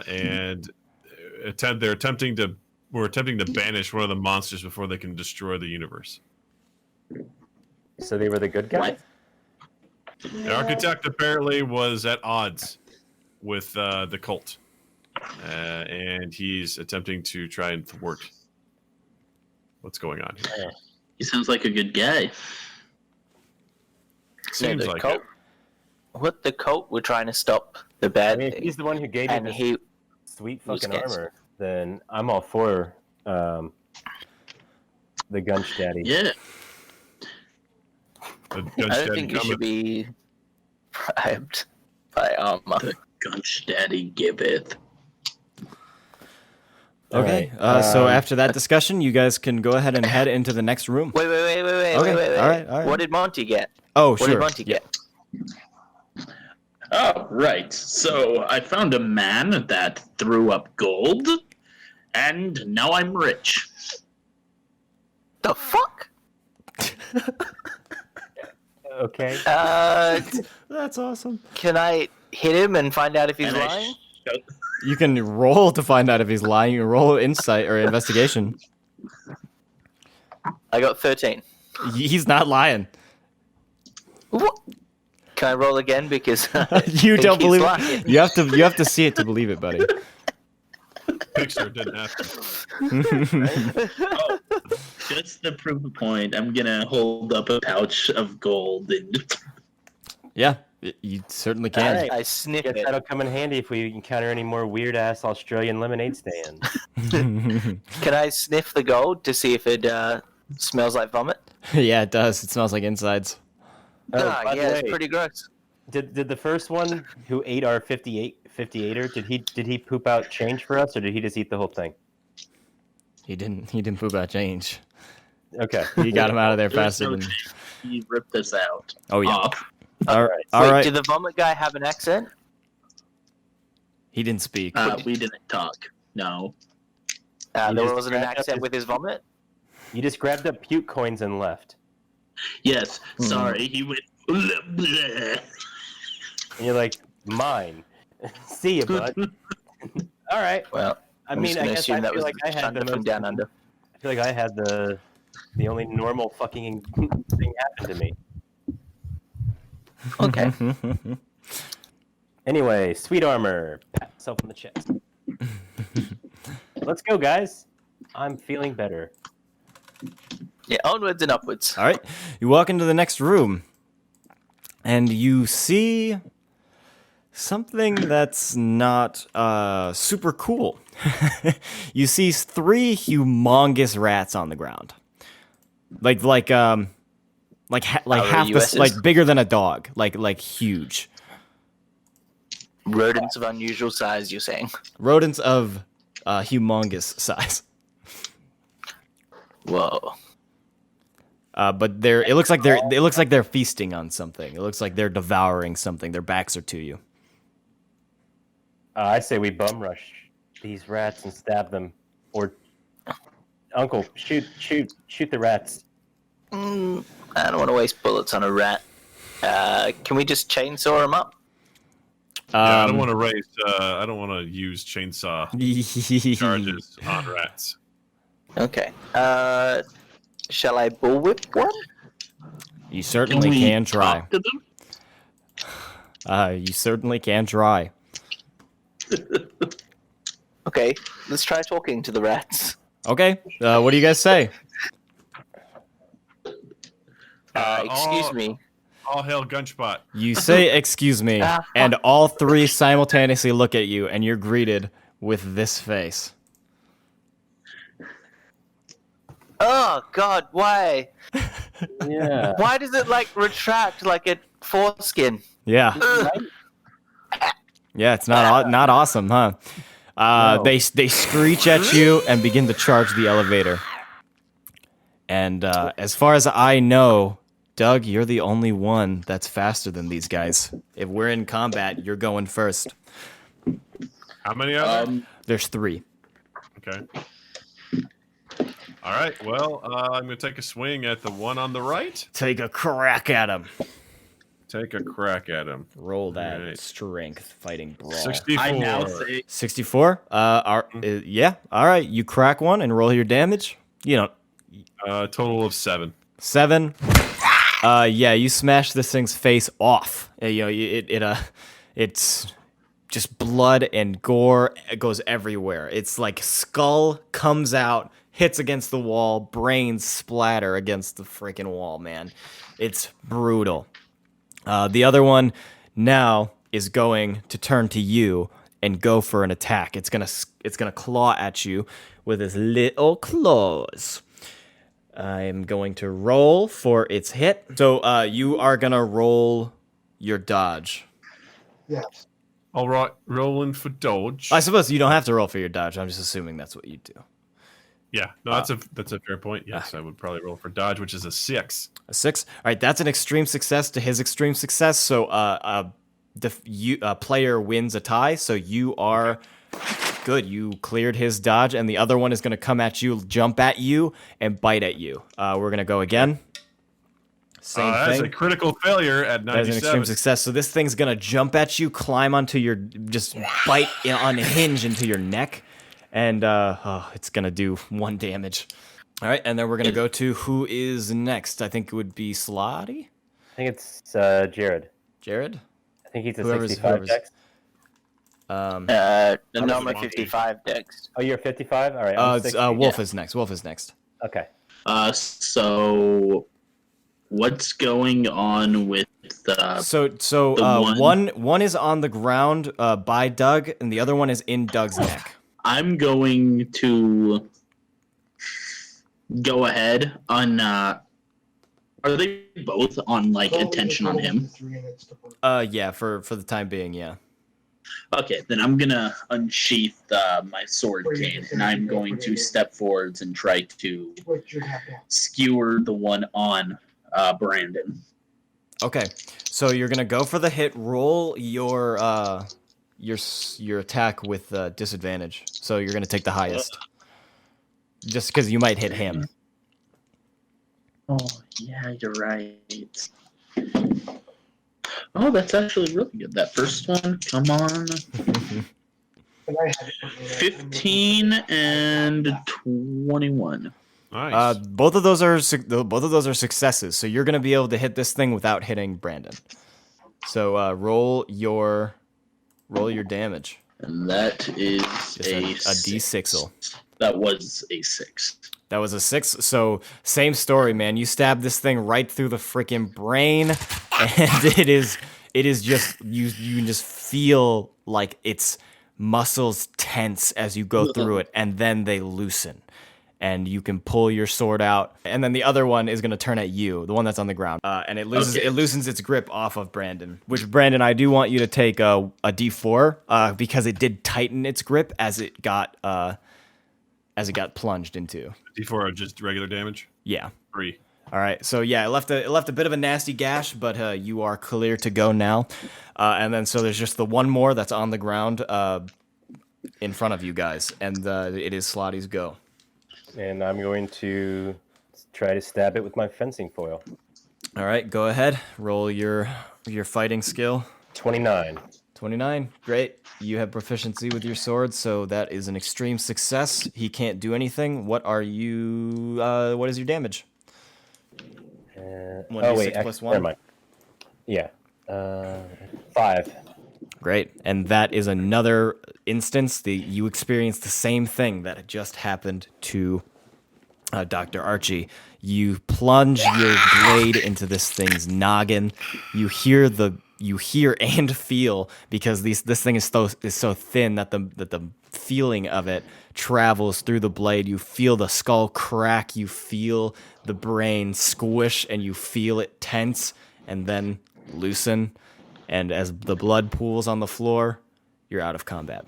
and we're attempting to banish one of the monsters before they can destroy the universe. So they were the good guys? The architect apparently was at odds with the cult, and he's attempting to try and thwart what's going on here. He sounds like a good guy. Seems the like cult. it. What the cult were trying to stop the I bad mean, if thing, he's the one who gave you and this he sweet was fucking against armor, then I'm all for the Gunch Daddy. Yeah. The I Guncheon don't think you cometh. should be bribed by armor. The Gunch Daddy giveth. Okay. All right, So after that discussion, you guys can go ahead and head into the next room. Wait. wait. All right. What did Monty get? Oh, What did sure. Monty get? Oh, right. So I found a man that threw up gold, and now I'm rich. The fuck? Okay. That's awesome. Can I hit him and find out if he's And I lying? You can roll to find out if he's lying. You can roll insight or investigation. I got 13. He's not lying. What? Can I roll again because You don't believe it. lying. You have to see it to believe it, buddy. Pixar didn't have to. Oh, just to prove a point, I'm gonna hold up a pouch of gold and Yeah, you certainly can. Alright. I sniff Guess it. that'll come in handy if we encounter any more weird ass Australian lemonade stands. Can I sniff the gold to see if it smells like vomit? Yeah, it does. It smells like insides. Ah, by the yeah, way, it's pretty gross. Did the first one who ate our 58er, did he poop out change for us, or did he just eat the whole thing? He didn't poop out change. Okay. He got him out of there There's faster no than. chance he ripped us out. Oh yeah. Off. All right. All Wait, right. did the vomit guy have an accent? He didn't speak. We didn't talk. No. You There just wasn't an grabbed up accent his- with his vomit? You just grabbed up puke coins and left. Yes. Sorry. He went. Bleh. And you're like, mine. See you, bud. All right. Well, I I'm mean, just I gonna guess assume I that feel was like I had the Shunda from most. Down Under. I feel like I had the only normal fucking thing happen to me. Okay. Anyway, sweet armor. Pat yourself on the chest. Let's go, guys. I'm feeling better. Yeah, onwards and upwards. All right. You walk into the next room, and you see something that's not super cool. You see 3 humongous rats on the ground, like half the USs? like bigger than a dog, like huge Rodents of unusual size, you're saying? rodents of humongous size. Whoa. But it looks like they're feasting on something. It looks like they're devouring something. Their backs are to you. I say we bum rush these rats and stab them, or Uncle, shoot the rats. I don't want to waste bullets on a rat. Can we just chainsaw them up? Yeah, I don't want to raise. I don't want to use chainsaw charges on rats. Okay. Shall I bullwhip one? You certainly we can try. talk to them? You certainly can try. Okay, let's try talking to the rats. Okay. What do you guys say? Excuse me. All hail Gunchpot. You say, "Excuse me," and all 3 simultaneously look at you, and you're greeted with this face. Oh God, why? Yeah. Why does it like retract like a foreskin? Yeah. Ugh. Yeah, it's not awesome, huh? No. They screech at you and begin to charge the elevator. And as far as I know, Doug, you're the only one that's faster than these guys. If we're in combat, you're going first. How many are there? There's 3. Okay. All right. Well, I'm gonna take a swing at the one on the right. Take a crack at him. Take a crack at him. Roll that Right. strength fighting brawl. 64. I now say 64. Yeah. All right. You crack one and roll your damage. You know, Total of 7. 7. Yeah. You smash this thing's face off. You know, it's just blood and gore. It goes everywhere. It's like skull comes out, hits against the wall, brains splatter against the freaking wall. Man, it's brutal. The other one now is going to turn to you and go for an attack. It's gonna claw at you with its little claws. I'm going to roll for its hit. So you are gonna roll your dodge. Yes. All right. Rolling for dodge. I suppose you don't have to roll for your dodge. I'm just assuming that's what you do. Yeah, no, that's a fair point. Yes, I would probably roll for dodge, which is a 6. A 6. All right, that's an extreme success to his extreme success. So the player wins a tie. So you are good. You cleared his dodge, and the other one is going to come at you, jump at you, and bite at you. We're going to go again. Same That's thing. a critical failure at 97. That is an extreme success. So this thing's going to jump at you, climb onto your, just bite unhinge into your neck, and it's going to do 1 damage. All right, and then we're going to go to who is next. I think it would be Slotty? I think it's Jared. Jared? I think he's a Whoever's- 65 dex. No, I'm a monkey. 55 dex. Oh, you're 55? All right. I'm It's 60. Wolf is next. Wolf is next. Okay. So what's going on with So the one is on the ground by Doug, and the other one is in Doug's neck. I'm going to go ahead on are they both on like attention on him? Yeah, for the time being, yeah. Okay, then I'm gonna unsheath my sword cane, and I'm going to step forwards and try to skewer the one on Brandon. Okay, so you're gonna go for the hit. Roll your attack with disadvantage. So you're gonna take the highest, just because you might hit him. Oh, yeah, you're right. Oh, that's actually really good. That first one, come on. 15 and 21. Nice. Both of those are successes. So you're gonna be able to hit this thing without hitting Brandon. So roll your damage. And that is Just a D6. That was a 6. That was a 6. So same story, man. You stab this thing right through the freaking brain, and it is just you can just feel like its muscles tense as you go through it, and then they loosen. And you can pull your sword out, and then the other one is going to turn at you, the one that's on the ground, and it loosens its grip off of Brandon. Which, Brandon, I do want you to take a D4 because it did tighten its grip as it got plunged into. D4 are just regular damage. Yeah. 3. All right. So yeah, it left a bit of a nasty gash, but you are clear to go now. And then so there's just the one more that's on the ground in front of you guys, and it is Slotty's go. And I'm going to try to stab it with my fencing foil. All right, go ahead. Roll your fighting skill. 29. 29. Great. You have proficiency with your sword, so that is an extreme success. He can't do anything. What is your damage? 1d6 plus 1. Never mind. Yeah. 5. Great. And that is another instance that you experienced the same thing that had just happened to Dr. Archie. You plunge your blade into this thing's noggin. You hear and feel, because this thing is so thin that the feeling of it travels through the blade. You feel the skull crack, you feel the brain squish, and you feel it tense and then loosen. And as the blood pools on the floor, you're out of combat.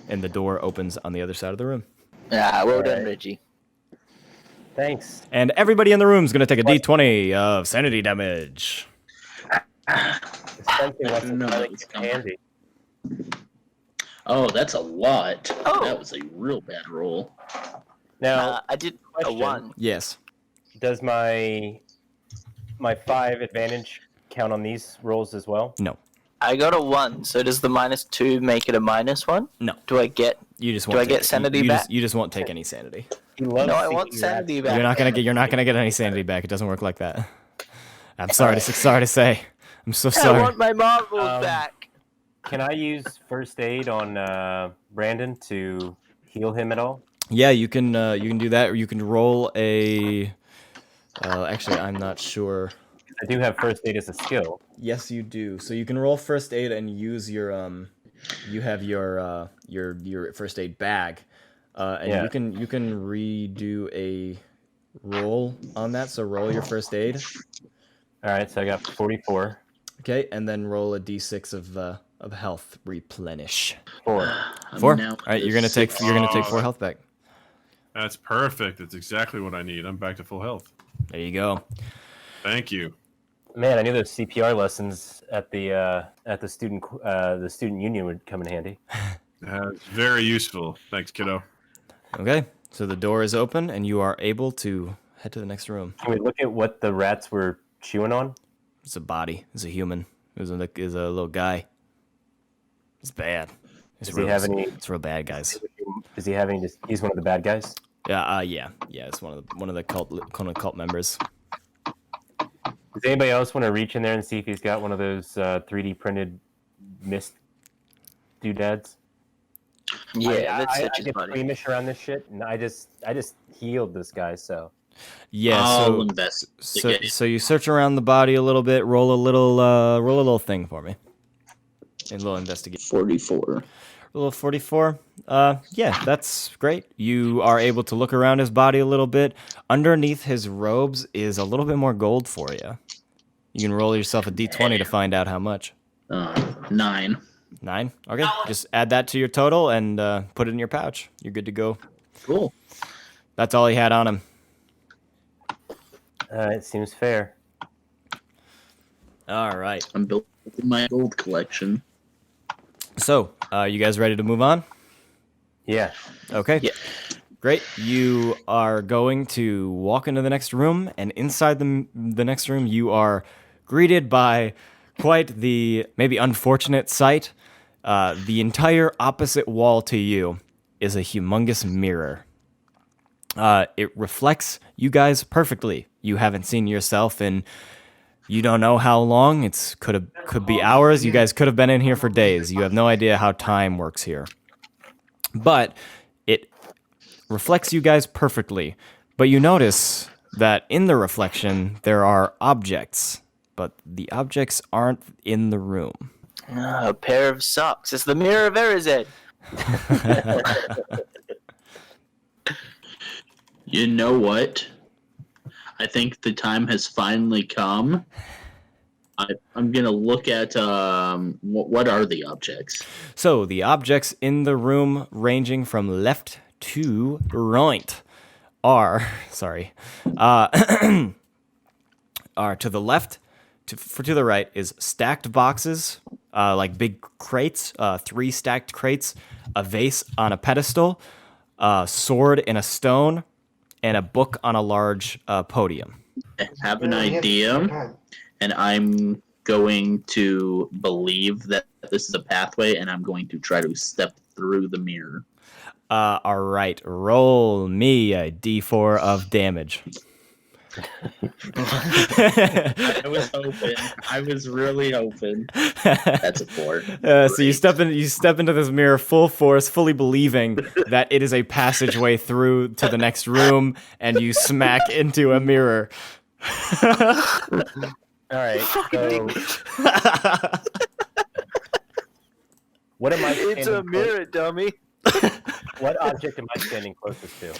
And the door opens on the other side of the room. Yeah, well done, Reggie. Thanks. And everybody in the room is going to take a d20 of sanity damage. Handy. Oh, that's a lot. Oh. That was a real bad roll. Now, I did a question. 1. Yes. does my 5 advantage count on these rolls as well? No. I got a 1, so does the -2 make it a -1? No. Do I get You just Do won't I get take- sanity you back? Just, you just won't take any sanity. He loves No, I want seeking sanity rats. back. You're not gonna get any sanity back. It doesn't work like that. I'm sorry to say. I'm so I sorry. want my marbles back. Can I use first aid on Brandon to heal him at all? Yeah, you can do that, or you can roll a. Actually, I'm not sure. I do have first aid as a skill. Yes, you do. So you can roll first aid and use your You have your first aid bag, and Yeah. you can redo a roll on that. So roll your first aid. All right, so I got 44. Okay, and then roll a d6 of health replenish. 4. 4. now All right, you're gonna take 4 health back. That's perfect. That's exactly what I need. I'm back to full health. There you go. Thank you. Man, I knew those CPR lessons at the student union would come in handy. It's very useful. Thanks, kiddo. Okay, so the door is open, and you are able to head to the next room. Can we look at what the rats were chewing on? It's a body. It's a human. It's a little guy. It's bad. Does he have any? It's real bad, guys. Does he have any? He's one of the bad guys. Yeah. It's one of the cult members. Does anybody else want to reach in there and see if he's got one of those 3D printed mist doodads? Yeah, I that's get squeamish around this shit, and I just healed this guy. So Yeah. I'll investigate. So you search around the body a little bit. Roll a little thing for me. A little investigation. 44. Roll a 44. Yeah, that's great. You are able to look around his body a little bit. Underneath his robes is a little bit more gold for you. You can roll yourself a d20 to find out how much. 9. 9? Okay, just add that to your total and put it in your pouch. You're good to go. Cool. That's all he had on him. it seems fair. All right. I'm building my gold collection. So, you guys ready to move on? Yeah. Okay. Yeah. Great. You are going to walk into the next room, and inside the next room, you are greeted by quite the maybe unfortunate sight. The entire opposite wall to you is a humongous mirror. It reflects you guys perfectly. You haven't seen yourself in you don't know how long. Could be hours. You guys could have been in here for days. You have no idea how time works here. But it reflects you guys perfectly. But you notice that in the reflection there are objects, but the objects aren't in the room. A pair of socks. It's the mirror of Erized. You know what? I think the time has finally come. I'm going to look at what are the objects? So the objects in the room ranging from left to right are, are to the left, to the right is stacked boxes, like big crates, 3 stacked crates, a vase on a pedestal, a sword in a stone, and a book on a large podium. I have an idea, and I'm going to believe that this is a pathway, and I'm going to try to step through the mirror. All right, roll me a d4 of damage. I was hoping. I was really hoping. That's a 4. So you step into this mirror full force, fully believing that it is a passageway through to the next room, and you smack into a mirror. All right. So, what am I? It's a mirror, dummy. What object am I standing closest to?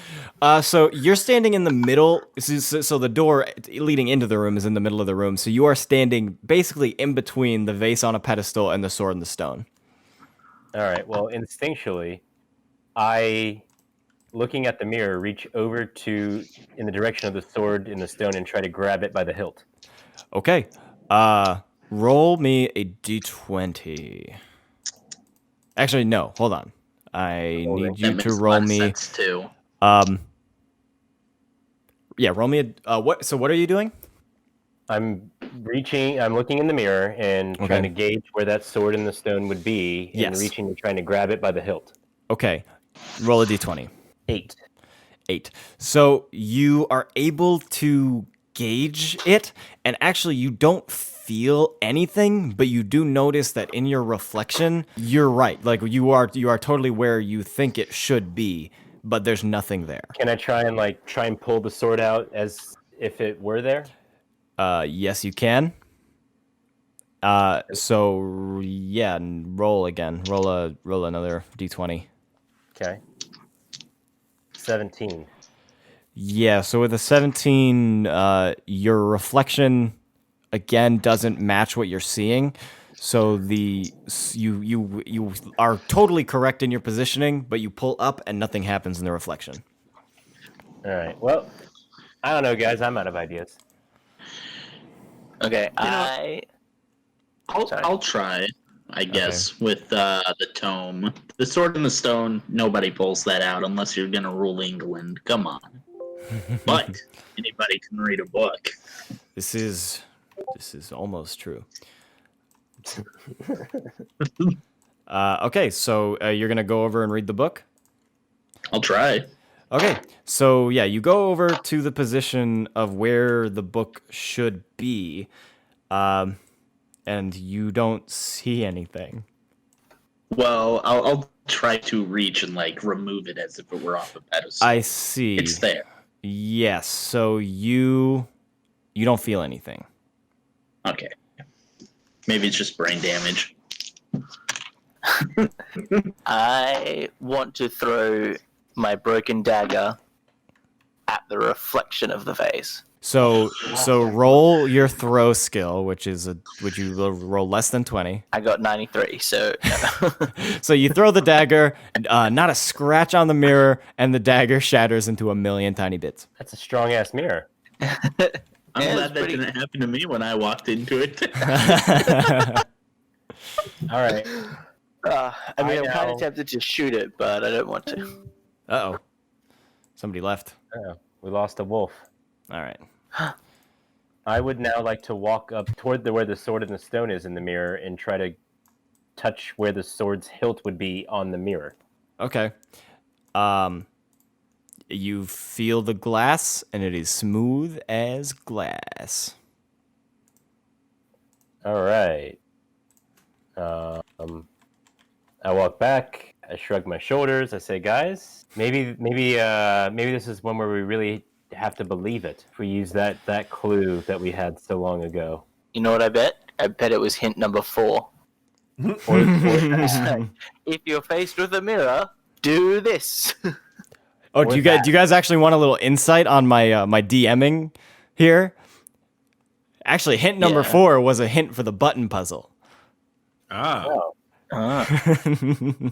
So you're standing in the middle. So the door leading into the room is in the middle of the room. So you are standing basically in between the vase on a pedestal and the sword and the stone. All right. Well, instinctually, looking at the mirror, reach over in the direction of the sword in the stone and try to grab it by the hilt. Okay. Roll me a d20. Actually, no. Hold on. I need you to roll me. Sense too. Yeah, roll me a. What? So what are you doing? I'm looking in the mirror and trying to gauge where that sword in the stone would be, and reaching and trying to grab it by the hilt. Okay. Roll a d20. 8. 8. So you are able to gauge it, and actually you don't feel anything, but you do notice that in your reflection, you're right. Like you are totally where you think it should be, but there's nothing there. Can I try and pull the sword out as if it were there? Yes, you can. So yeah, roll again. Roll another d20. Okay. 17. Yeah, so with a 17, your reflection again doesn't match what you're seeing. So you are totally correct in your positioning, but you pull up and nothing happens in the reflection. All right. Well, I don't know, guys. I'm out of ideas. Okay, know, Sorry. I'll try. I guess with the tome, the sword and the stone. Nobody pulls that out unless you're gonna rule England. Come on. But anybody can read a book. This is almost true. Okay, so you're gonna go over and read the book. I'll try. Okay, so yeah, you go over to the position of where the book should be, and you don't see anything. Well, I'll try to reach and like remove it as if it were off a pedestal. I see. It's there. Yes, so you don't feel anything. Okay. Maybe it's just brain damage. I want to throw my broken dagger at the reflection of the vase. So roll your throw skill, would you roll less than 20? I got 93, so So you throw the dagger, not a scratch on the mirror, and the dagger shatters into a million tiny bits. That's a strong ass mirror. I'm Yeah, glad it's that pretty- didn't happen to me when I walked into it. All right. I mean, I I'm kind know. of tempted to shoot it, but I don't want to. Uh-oh. Somebody left. Oh, we lost a wolf. All right. I would now like to walk up toward where the sword and the stone is in the mirror and try to touch where the sword's hilt would be on the mirror. Okay. You feel the glass, and it is smooth as glass. All right. I walk back. I shrug my shoulders. I say, "Guys, maybe this is one where we really have to believe it. If we use that clue that we had so long ago." You know what I bet? I bet it was hint number 4. If you're faced with a mirror, do this. Oh, do you guys actually want a little insight on my my DMing here? Actually, hint number Yeah. 4 was a hint for the button puzzle. Ah,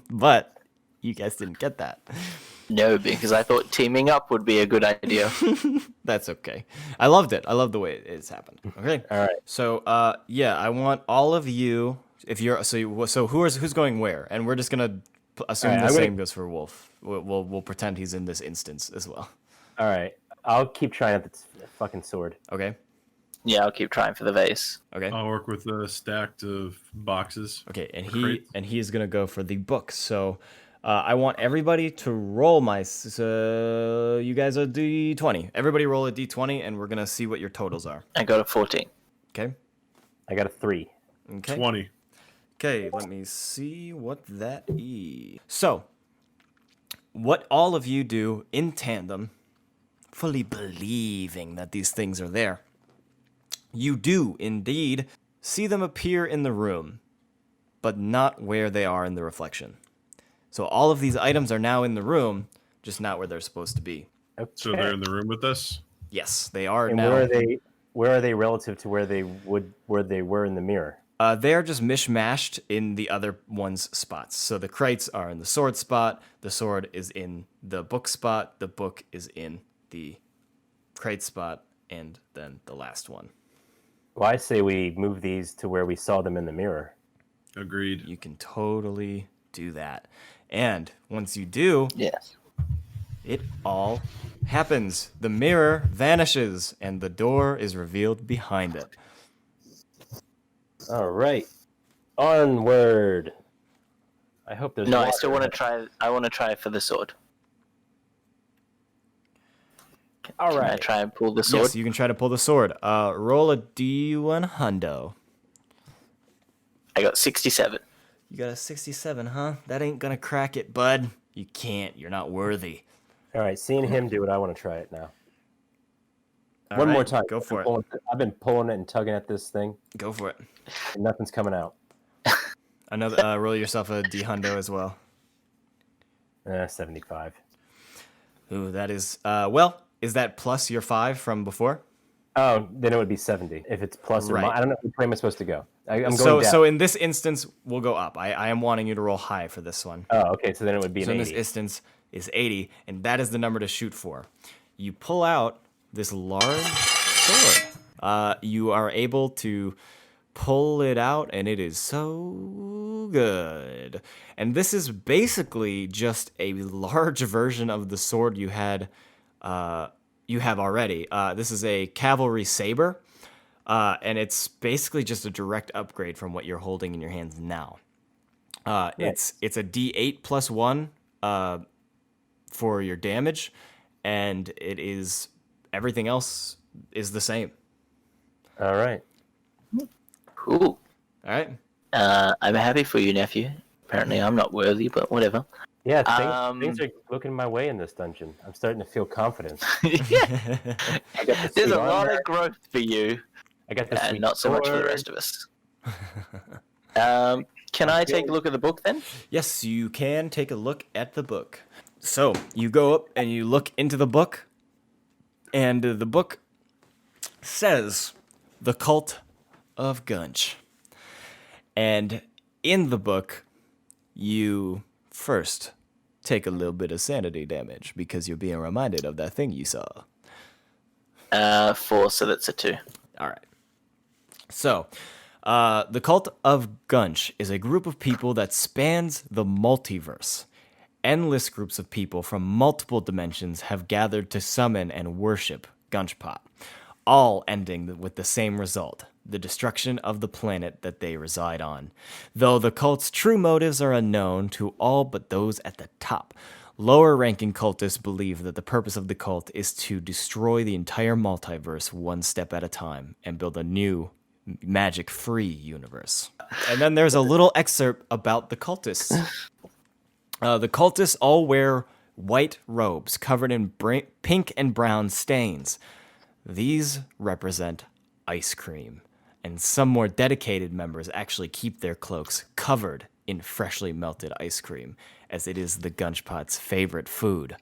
But you guys didn't get that. No, because I thought teaming up would be a good idea. That's okay. I loved it. I love the way it's happened. Okay. All right. So, yeah, I want all of you. If you're so who's going where? And we're just gonna assume All right, the I'm gonna- same goes for Wolf. We'll pretend he's in this instance as well. All right. I'll keep trying at the fucking sword. Okay. Yeah, I'll keep trying for the vase. Okay. I'll work with a stack of boxes. Okay. And Great. he is gonna go for the book. So, I want everybody to roll you guys are D20. Everybody roll a D20, and we're gonna see what your totals are. I got a 14. Okay. I got a 3. Okay. 20. Okay, let me see what that is. So, what all of you do in tandem, fully believing that these things are there, you do indeed see them appear in the room, but not where they are in the reflection. So all of these items are now in the room, just not where they're supposed to be. Okay. So they're in the room with us? Yes, they are And now. where are they relative to where they were in the mirror? They are just mishmashed in the other one's spots. So the crates are in the sword spot, the sword is in the book spot, the book is in the crate spot, and then the last one. Well, I say we move these to where we saw them in the mirror. Agreed. You can totally do that. And once you do, Yes. it all happens. The mirror vanishes, and the door is revealed behind it. All right. Onward. I hope there's No, I water. still want to try. I want to try for the sword. All Can I right. try and pull the sword? Yes, you can try to pull the sword. Roll a D1 hundo. I got 67. You got a 67, huh? That ain't gonna crack it, bud. You can't. You're not worthy. All right. Seeing him do it, I want to try it now. All One right, more time. Go for it. I've been pulling it and tugging at this thing, Go for it. and nothing's coming out. Another. Roll yourself a D hundo as well. 75. Ooh, that is. Well, is that plus your 5 from before? Oh, then it would be 70 if it's plus or Right. minus. I don't know which way am I supposed to go. I'm going So, down. so in this instance, we'll go up. I am wanting you to roll high for this one. Oh, okay. So then it would be So an in this 80. instance is 80, and that is the number to shoot for. you pull out this large sword. You are able to pull it out, and it is so good. And this is basically just a large version of the sword you have already. This is a cavalry saber, and it's basically just a direct upgrade from what you're holding in your hands now. It's a D8 plus 1 for your damage, and it is everything else is the same. All right. Cool. All right. I'm happy for you, nephew. Apparently, I'm not worthy, but whatever. Yeah, things are looking my way in this dungeon. I'm starting to feel confident. Yeah. I got the There's sweet a lot armor. of growth for you, I got the and sweet not so much for the sword. rest of us. Can I take a look at the book then? Yes, you can take a look at the book. So you go up and you look into the book, and the book says The Cult of Gunch. And in the book, you first take a little bit of sanity damage because you're being reminded of that thing you saw. 4, so that's a 2. All right. So, the Cult of Gunch is a group of people that spans the multiverse. Endless groups of people from multiple dimensions have gathered to summon and worship Gunchpot, all ending with the same result, the destruction of the planet that they reside on. Though the cult's true motives are unknown to all but those at the top, lower-ranking cultists believe that the purpose of the cult is to destroy the entire multiverse one step at a time and build a new, magic-free universe. And then there's a little excerpt about the cultists. The cultists all wear white robes covered in pink and brown stains. These represent ice cream, and some more dedicated members actually keep their cloaks covered in freshly melted ice cream, as it is the Gunchpot's favorite food.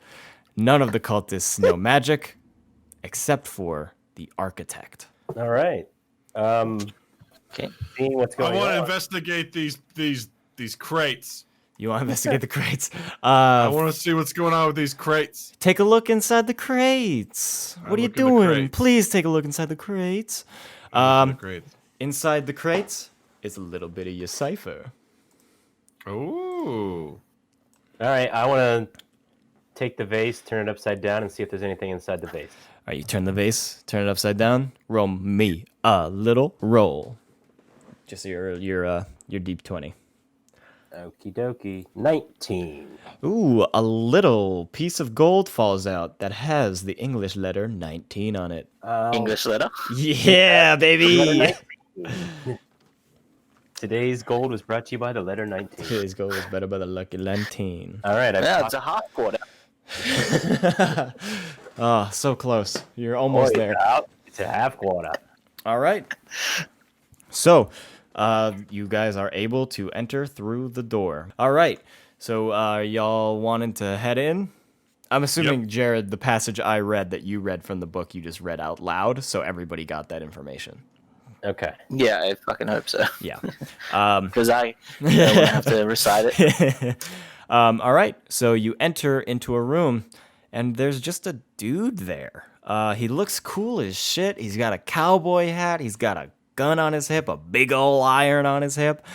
None of the cultists know magic, except for the architect. All right. Okay. Seeing what's I going want to on. investigate these crates. You want to investigate the crates? I want to see what's going on with these crates. Take a look inside the crates. What are you look in the doing? crates. Please take a look inside the crates. The crates. Inside the crates is a little bit of your cipher. Ooh. All right, I want to take the vase, turn it upside down, and see if there's anything inside the vase. All right, you turn the vase, turn it upside down. Roll me a little roll. Just your deep 20. Okie dokie. 19. Ooh, a little piece of gold falls out that has the English letter 19 on it. English letter. Yeah, baby. Today's gold was brought to you by the letter 19. Today's gold is better by the lucky 19. All right, Yeah, it's a half quarter. Oh, so close. You're almost there. It's a half quarter. All right. So, you guys are able to enter through the door. All right. So, y'all wanting to head in? I'm assuming, Jared, the passage I read that you read from the book, you just read out loud, so everybody got that information. Okay. Yeah, I fucking hope so. Yeah. Because I don't want to have to recite it. All right. So you enter into a room, and there's just a dude there. He looks cool as shit. He's got a cowboy hat. He's got a gun on his hip, a big old iron on his hip.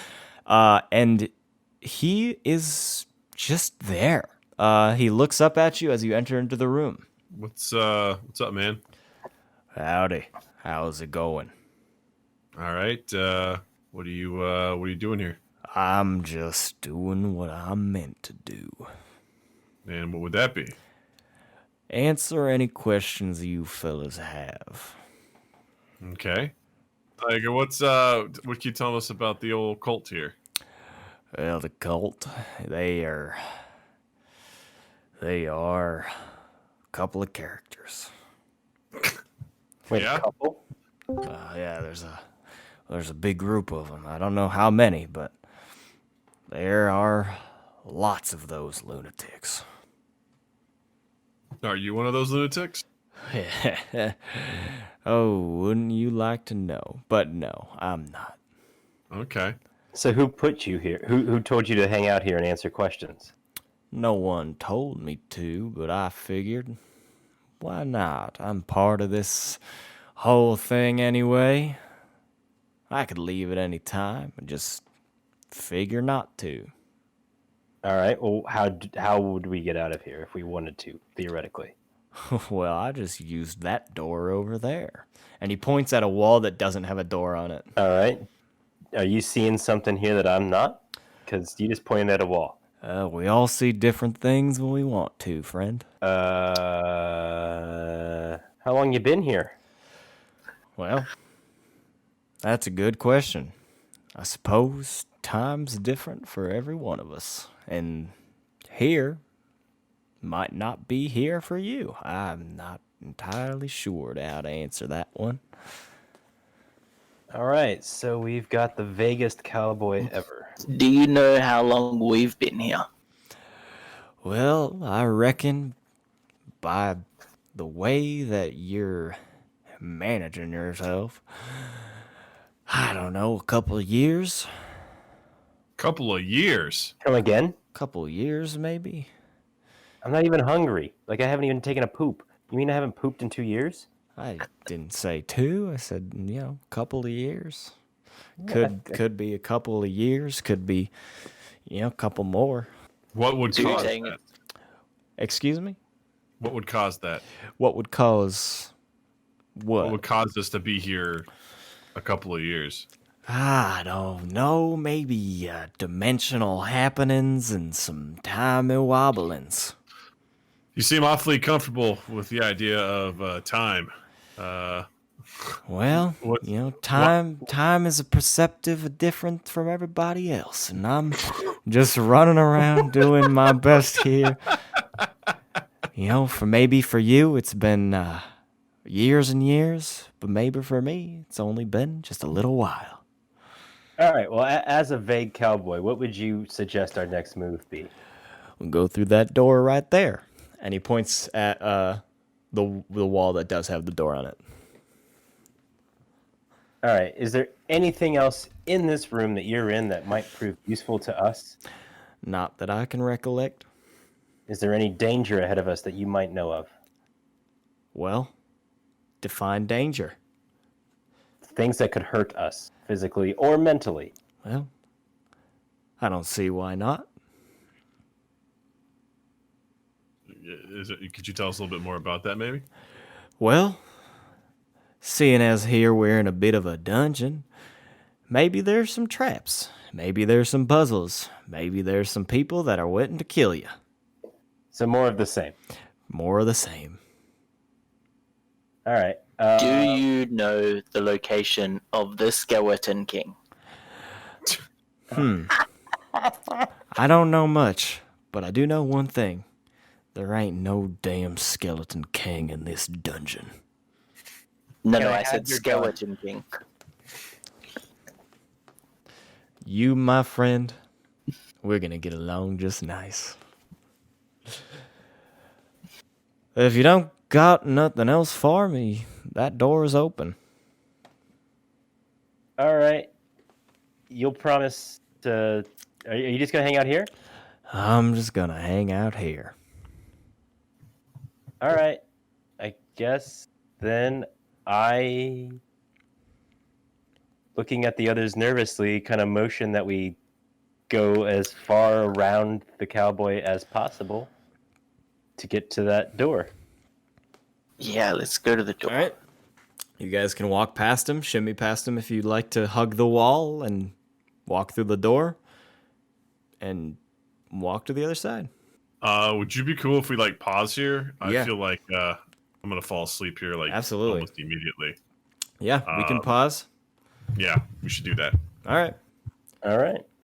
And he is just there. He looks up at you as you enter into the room. What's up, man? Howdy. How's it going? All right. What are you doing here? I'm just doing what I'm meant to do. And what would that be? Answer any questions you fellas have. Okay. Like, what can you tell us about the old cult here? Well, the cult, they are a couple of characters. Wait, Yeah? a couple? Yeah, there's a big group of them. I don't know how many, but there are lots of those lunatics. Are you one of those lunatics? Oh, wouldn't you like to know? But no, I'm not. Okay. So who put you here? Who told you to hang out here and answer questions? No one told me to, but I figured, Why not? I'm part of this whole thing anyway. I could leave at any time and just figure not to. All right. Well, how would we get out of here if we wanted to, theoretically? Well, I just used that door over there. And he points at a wall that doesn't have a door on it. All right. Are you seeing something here that I'm not? Because you just pointed at a wall. We all see different things when we want to, friend. How long you been here? Well, that's a good question. I suppose time's different for every one of us. And here might not be here for you. I'm not entirely sure how to answer that one. All right. So we've got the vaguest cowboy ever. Do you know how long we've been here? Well, I reckon by the way that you're managing yourself, I don't know, a couple of years? Couple of years. Come again? Couple of years, maybe? I'm not even hungry. Like, I haven't even taken a poop. You mean I haven't pooped in 2 years? I didn't say 2. I said, couple of years. Could be a couple of years. Could be, a couple more. What would Do you cause think- that? Excuse me? What would cause that? What would cause what? What would cause us to be here a couple of years? I don't know. Maybe dimensional happenings and some timey wobblings. You seem awfully comfortable with the idea of time. Well, What- time is a perceptive different from everybody else, and I'm just running around doing my best here. For you, it's been years and years, but maybe for me, it's only been just a little while. All right. Well, as a vague cowboy, what would you suggest our next move be? We'll go through that door right there, and he points at the wall that does have the door on it. All right. Is there anything else in this room that you're in that might prove useful to us? Not that I can recollect. Is there any danger ahead of us that you might know of? Well, define danger. Things that could hurt us physically or mentally. Well, I don't see why not. Could you tell us a little bit more about that, maybe? Well, seeing as here we're in a bit of a dungeon, maybe there's some traps. Maybe there's some puzzles. Maybe there's some people that are waiting to kill you. So more of the same. More of the same. All right. Do you know the location of the Skeleton King? I don't know much, but I do know one thing. There ain't no damn skeleton king in this dungeon. No, Can I I have said your Skeleton King. You, my friend, we're gonna get along just nice. If you don't got nothing else for me, that door is open. All right. You'll promise to... Are you just going to hang out here? I'm just gonna hang out here. All right. I guess then I... Looking at the others nervously, kind of motion that we go as far around the cowboy as possible to get to that door. Yeah, let's go to the door. All right. You guys can walk past him, shimmy past him if you'd like to hug the wall and walk through the door and walk to the other side. Would you be cool if we pause here? Yeah. I feel like I'm gonna fall asleep here Absolutely. almost immediately. Yeah, we can pause. Yeah, we should do that. All right. All right.